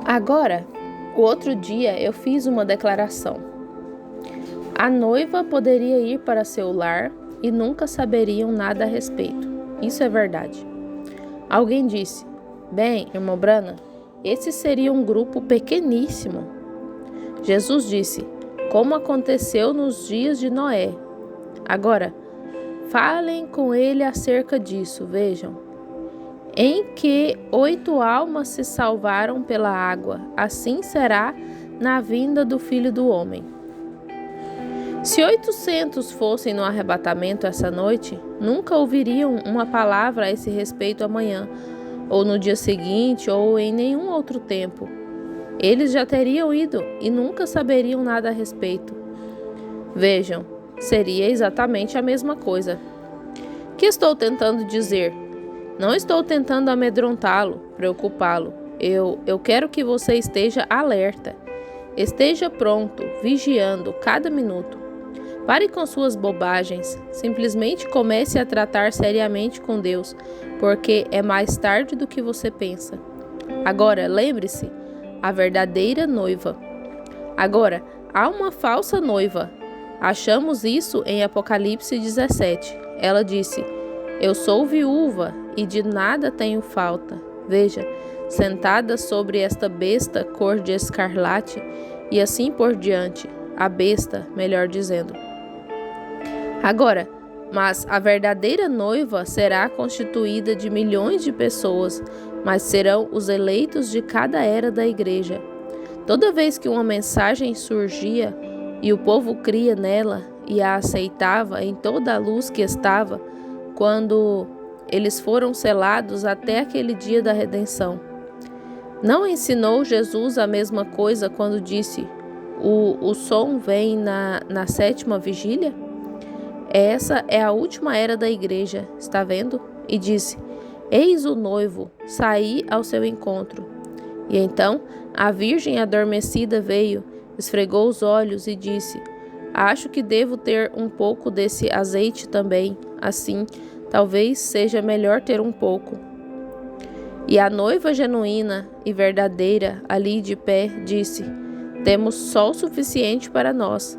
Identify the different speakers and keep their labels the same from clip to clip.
Speaker 1: Agora, o outro dia eu fiz uma declaração. A noiva poderia ir para seu lar e nunca saberiam nada a respeito. Isso é verdade. Alguém disse: bem, irmão Brana, esse seria um grupo pequeníssimo. Jesus disse: como aconteceu nos dias de Noé. Agora, falem com ele acerca disso, vejam. Em que 8 almas se salvaram pela água, assim será na vinda do Filho do Homem. Se 800 fossem no arrebatamento essa noite, nunca ouviriam uma palavra a esse respeito amanhã, ou no dia seguinte, ou em nenhum outro tempo. Eles já teriam ido e nunca saberiam nada a respeito. Vejam, seria exatamente a mesma coisa. O que estou tentando dizer? Não estou tentando amedrontá-lo, preocupá-lo. Eu quero que você esteja alerta. Esteja pronto, vigiando cada minuto. Pare com suas bobagens. Simplesmente comece a tratar seriamente com Deus, porque é mais tarde do que você pensa. Agora, lembre-se, a verdadeira noiva. Agora, há uma falsa noiva. Achamos isso em Apocalipse 17. Ela disse: eu sou viúva e de nada tenho falta. Veja, sentada sobre esta besta cor de escarlate e assim por diante. A besta, melhor dizendo. Agora, mas a verdadeira noiva será constituída de milhões de pessoas, mas serão os eleitos de cada era da igreja. Toda vez que uma mensagem surgia e o povo cria nela e a aceitava em toda a luz que estava, quando eles foram selados até aquele dia da redenção. Não ensinou Jesus a mesma coisa quando disse: o som vem na 7ª vigília? Essa é a última era da igreja, está vendo? E disse: eis o noivo, saí ao seu encontro. E então a virgem adormecida veio, esfregou os olhos e disse: acho que devo ter um pouco desse azeite também, assim, talvez seja melhor ter um pouco. E a noiva genuína e verdadeira, ali de pé, disse: temos só o suficiente para nós.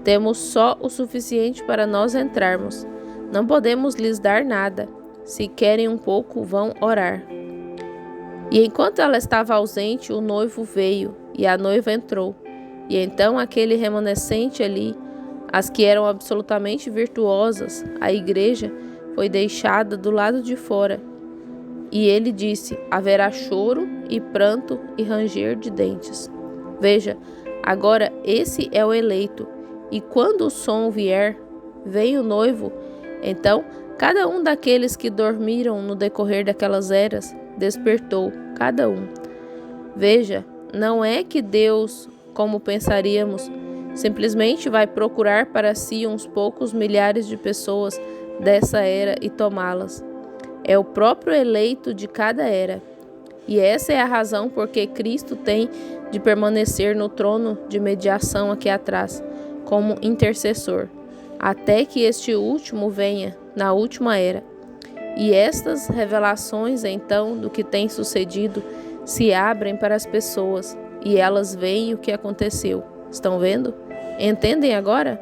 Speaker 1: Temos só o suficiente para nós entrarmos. Não podemos lhes dar nada. Se querem um pouco, vão orar. E enquanto ela estava ausente, o noivo veio, e a noiva entrou. E então aquele remanescente ali, as que eram absolutamente virtuosas, a igreja, foi deixada do lado de fora. E ele disse: haverá choro e pranto e ranger de dentes. Veja, agora esse é o eleito. E quando o som vier, vem o noivo. Então, cada um daqueles que dormiram no decorrer daquelas eras, despertou, cada um. Veja, não é que Deus, como pensaríamos, simplesmente vai procurar para si uns poucos milhares de pessoas dessa era e tomá-las. É o próprio eleito de cada era. E essa é a razão por que Cristo tem de permanecer no trono de mediação aqui atrás, como intercessor, até que este último venha na última era. E estas revelações, então, do que tem sucedido, se abrem para as pessoas, e elas veem o que aconteceu. Estão vendo? Entendem agora?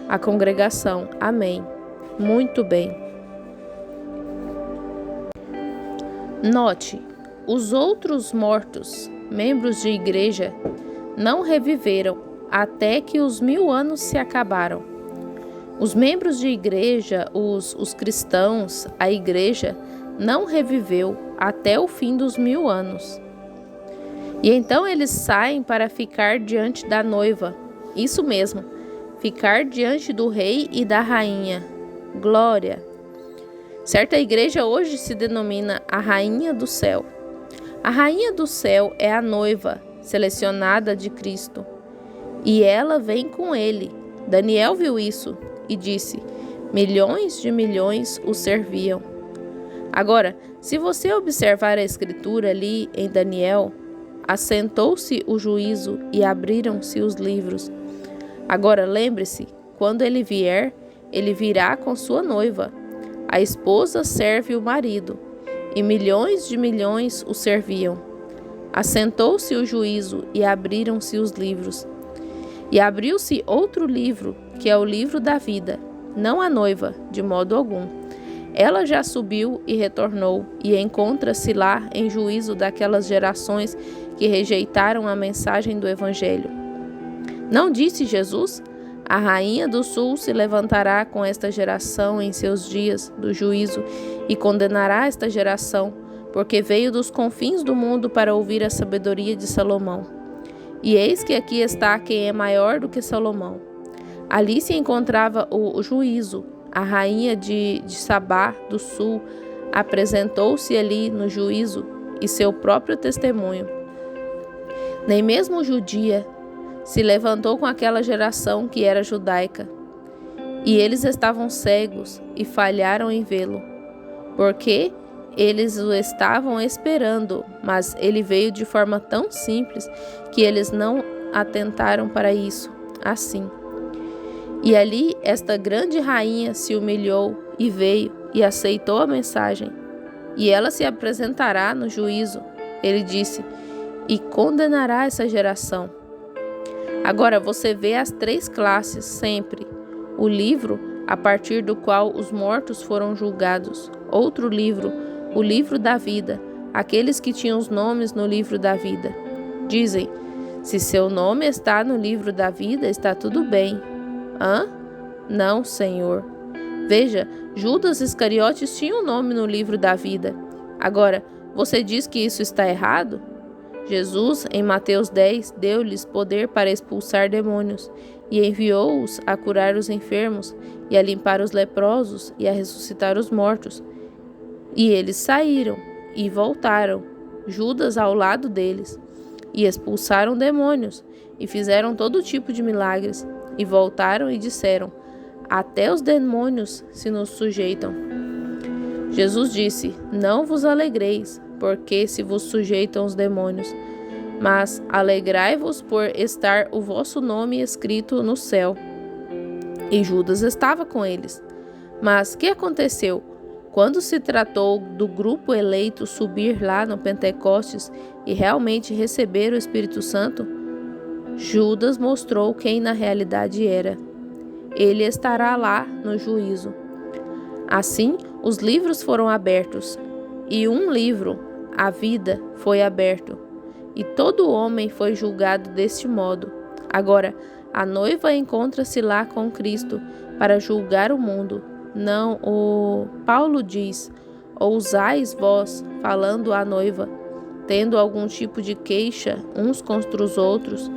Speaker 1: A congregação. Amém. Muito bem. Note, os outros mortos, membros de igreja, não reviveram até que os 1000 anos se acabaram. Os membros de igreja, os cristãos, a igreja, não reviveu até o fim dos 1000 anos. E então eles saem para ficar diante da noiva. Isso mesmo, ficar diante do rei e da rainha. Glória! Certa igreja hoje se denomina a Rainha do Céu. A Rainha do Céu é a noiva selecionada de Cristo. E ela vem com ele. Daniel viu isso e disse: milhões de milhões o serviam. Agora, se você observar a escritura ali em Daniel, assentou-se o juízo e abriram-se os livros. Agora lembre-se, quando ele vier, ele virá com sua noiva. A esposa serve o marido, e milhões de milhões o serviam. Assentou-se o juízo e abriram-se os livros. E abriu-se outro livro, que é o livro da vida, não a noiva, de modo algum. Ela já subiu e retornou, e encontra-se lá em juízo daquelas gerações que rejeitaram a mensagem do Evangelho. Não disse Jesus? A rainha do sul se levantará com esta geração em seus dias do juízo e condenará esta geração, porque veio dos confins do mundo para ouvir a sabedoria de Salomão. E eis que aqui está quem é maior do que Salomão. Ali se encontrava o juízo. A rainha de Sabá do sul apresentou-se ali no juízo e seu próprio testemunho. Nem mesmo Judia se levantou com aquela geração que era judaica. E eles estavam cegos e falharam em vê-lo, porque eles o estavam esperando, mas ele veio de forma tão simples que eles não atentaram para isso. Assim. E ali esta grande rainha se humilhou e veio e aceitou a mensagem. E ela se apresentará no juízo, ele disse, e condenará essa geração. Agora você vê as três classes sempre. O livro a partir do qual os mortos foram julgados. Outro livro, o livro da vida, aqueles que tinham os nomes no livro da vida. Dizem, se seu nome está no livro da vida, está tudo bem. Hã? Não, Senhor. Veja, Judas Iscariotes tinha um nome no livro da vida. Agora, você diz que isso está errado? Jesus, em Mateus 10, deu-lhes poder para expulsar demônios e enviou-os a curar os enfermos e a limpar os leprosos e a ressuscitar os mortos. E eles saíram e voltaram, Judas ao lado deles, e expulsaram demônios e fizeram todo tipo de milagres, e voltaram e disseram, até os demônios se nos sujeitam. Jesus disse, não vos alegreis, porque se vos sujeitam os demônios, mas alegrai-vos por estar o vosso nome escrito no céu. E Judas estava com eles. Mas que aconteceu? Quando se tratou do grupo eleito subir lá no Pentecostes e realmente receber o Espírito Santo, Judas mostrou quem na realidade era. Ele estará lá no juízo. Assim, os livros foram abertos, e um livro, a vida, foi aberto, e todo homem foi julgado deste modo. Agora, a noiva encontra-se lá com Cristo para julgar o mundo. Não, Paulo diz, ousais vós, falando à noiva, tendo algum tipo de queixa uns contra os outros,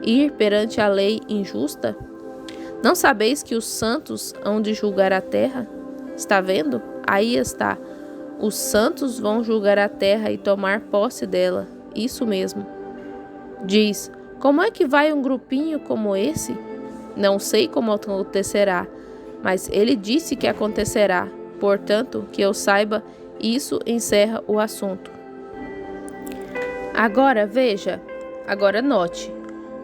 Speaker 1: ir perante a lei injusta? Não sabeis que os santos hão de julgar a terra? Está vendo? Aí está. Os santos vão julgar a terra e tomar posse dela. Isso mesmo. Diz, como é que vai um grupinho como esse? Não sei como acontecerá, mas ele disse que acontecerá. Portanto, que eu saiba, isso encerra o assunto. Agora veja, agora note.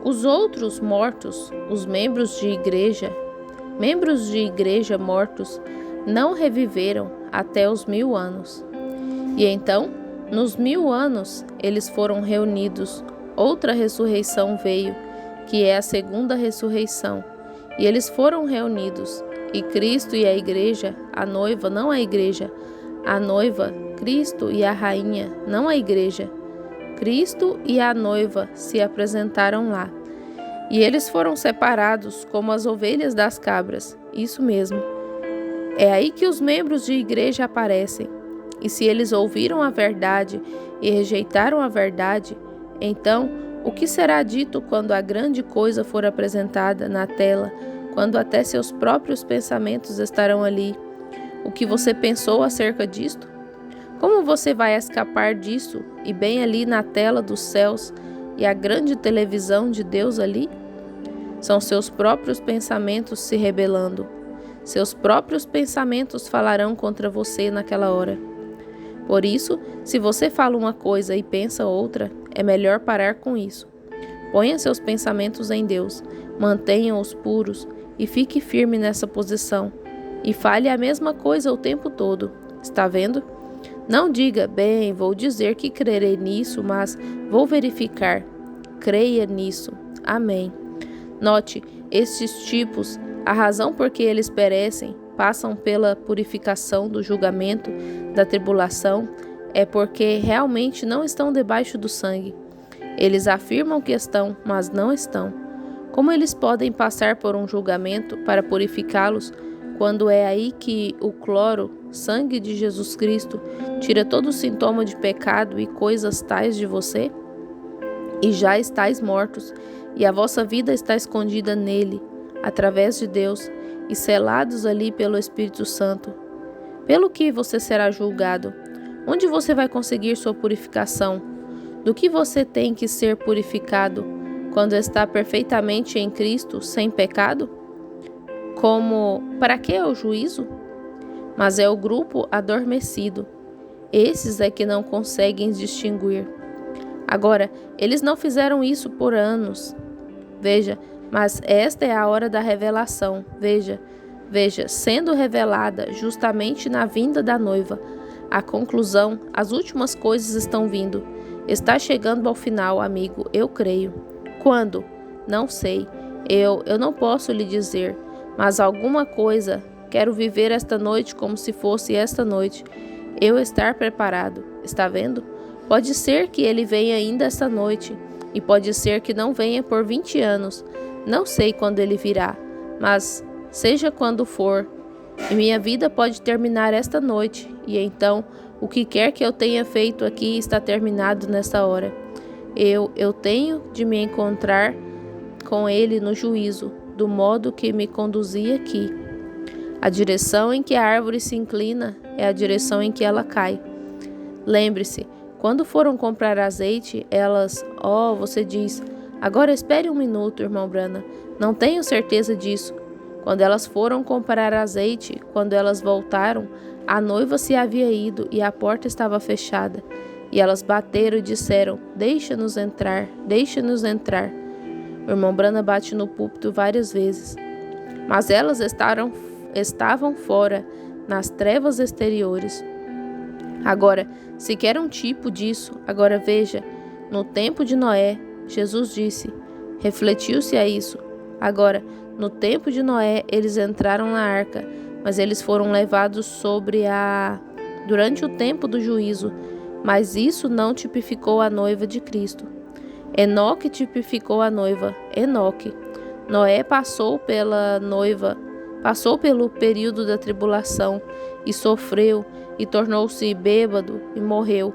Speaker 1: Os outros mortos, os membros de igreja mortos, não reviveram até os 1000 anos. E então, nos 1000 anos, eles foram reunidos. Outra ressurreição veio, que é a segunda ressurreição. E eles foram reunidos. E Cristo e a igreja, a noiva, não a igreja. A noiva, Cristo e a rainha, não a igreja. Cristo e a noiva se apresentaram lá. E eles foram separados como as ovelhas das cabras. Isso mesmo. É aí que os membros de igreja aparecem. E se eles ouviram a verdade e rejeitaram a verdade, então o que será dito quando a grande coisa for apresentada na tela, quando até seus próprios pensamentos estarão ali? O que você pensou acerca disto? Como você vai escapar disso e bem ali na tela dos céus e a grande televisão de Deus ali? São seus próprios pensamentos se rebelando. Seus próprios pensamentos falarão contra você naquela hora. Por isso, se você fala uma coisa e pensa outra, é melhor parar com isso. Ponha seus pensamentos em Deus, mantenha-os puros e fique firme nessa posição. E fale a mesma coisa o tempo todo. Está vendo? Não diga, bem, vou dizer que crerei nisso, mas vou verificar. Creia nisso. Amém. Note, estes tipos, a razão por que eles perecem, passam pela purificação do julgamento, da tribulação, é porque realmente não estão debaixo do sangue. Eles afirmam que estão, mas não estão. Como eles podem passar por um julgamento para purificá-los, quando é aí que o cloro, sangue de Jesus Cristo, tira todo o sintoma de pecado e coisas tais de você? E já estáis mortos, e a vossa vida está escondida nele, através de Deus, e selados ali pelo Espírito Santo. Pelo que você será julgado? Onde você vai conseguir sua purificação? Do que você tem que ser purificado quando está perfeitamente em Cristo, sem pecado? Para que é o juízo? Mas é o grupo adormecido. Esses é que não conseguem distinguir. Agora, eles não fizeram isso por anos. Veja, mas esta é a hora da revelação. Veja, sendo revelada justamente na vinda da noiva. A conclusão, as últimas coisas estão vindo. Está chegando ao final, amigo, eu creio. Quando? Não sei. Eu não posso lhe dizer. Mas alguma coisa, quero viver esta noite como se fosse esta noite. Eu estar preparado. Está vendo? Pode ser que ele venha ainda esta noite. E pode ser que não venha por 20 anos. Não sei quando ele virá. Mas, seja quando for, e minha vida pode terminar esta noite. E então, o que quer que eu tenha feito aqui está terminado nesta hora. Eu tenho de me encontrar com ele no juízo, do modo que me conduzia aqui. A direção em que a árvore se inclina é a direção em que ela cai. Lembre-se, quando foram comprar azeite, elas... você diz, agora espere um minuto, irmão Branham, não tenho certeza disso. Quando elas foram comprar azeite, quando elas voltaram, a noiva se havia ido e a porta estava fechada. E elas bateram e disseram, deixa-nos entrar, deixa-nos entrar. O irmão Branham bate no púlpito várias vezes. Mas elas estavam fora, nas trevas exteriores. Agora, se quer um tipo disso, agora veja, no tempo de Noé, Jesus disse, refletiu-se a isso. Agora, no tempo de Noé, eles entraram na arca, mas eles foram levados durante o tempo do juízo, mas isso não tipificou a noiva de Cristo. Enoque tipificou a noiva, Enoque. Noé passou pelo período da tribulação e sofreu e tornou-se bêbado e morreu.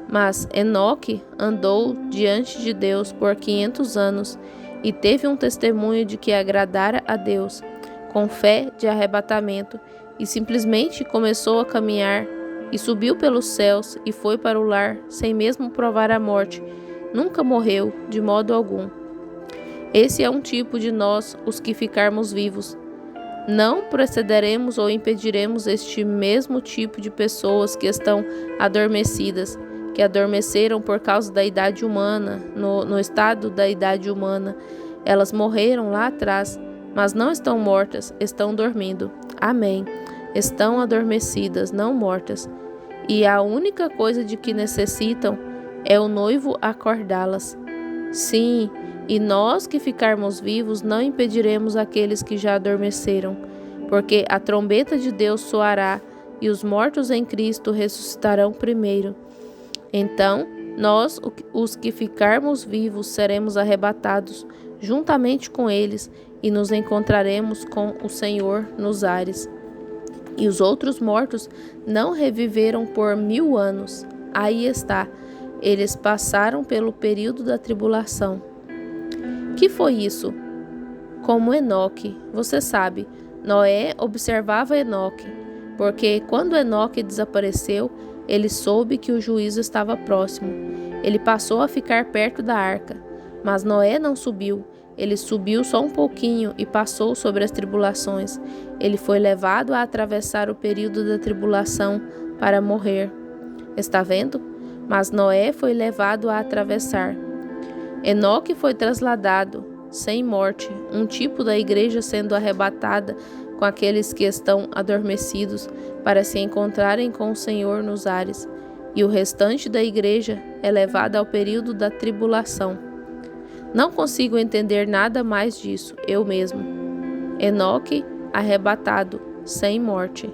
Speaker 1: Mas Enoque andou diante de Deus por 500 anos e teve um testemunho de que agradara a Deus, com fé de arrebatamento, e simplesmente começou a caminhar e subiu pelos céus e foi para o lar sem mesmo provar a morte. Nunca morreu, de modo algum. Esse é um tipo de nós, os que ficarmos vivos. Não precederemos ou impediremos este mesmo tipo de pessoas que estão adormecidas, que adormeceram por causa da idade humana, no estado da idade humana. Elas morreram lá atrás, mas não estão mortas, estão dormindo. Amém. Estão adormecidas, não mortas. E a única coisa de que necessitam é o noivo acordá-las. Sim, e nós que ficarmos vivos não impediremos aqueles que já adormeceram, porque a trombeta de Deus soará e os mortos em Cristo ressuscitarão primeiro. Então, nós, os que ficarmos vivos, seremos arrebatados juntamente com eles e nos encontraremos com o Senhor nos ares. E os outros mortos não reviveram por 1000 anos. Aí está, eles passaram pelo período da tribulação. Que foi isso? Como Enoque, você sabe, Noé observava Enoque, porque quando Enoque desapareceu, ele soube que o juízo estava próximo. Ele passou a ficar perto da arca, mas Noé não subiu. Ele subiu só um pouquinho e passou sobre as tribulações. Ele foi levado a atravessar o período da tribulação para morrer. Está vendo? Mas Noé foi levado a atravessar. Enoque foi trasladado sem morte, um tipo da igreja sendo arrebatada com aqueles que estão adormecidos para se encontrarem com o Senhor nos ares, e o restante da igreja é levada ao período da tribulação. Não consigo entender nada mais disso, eu mesmo. Enoque arrebatado, sem morte.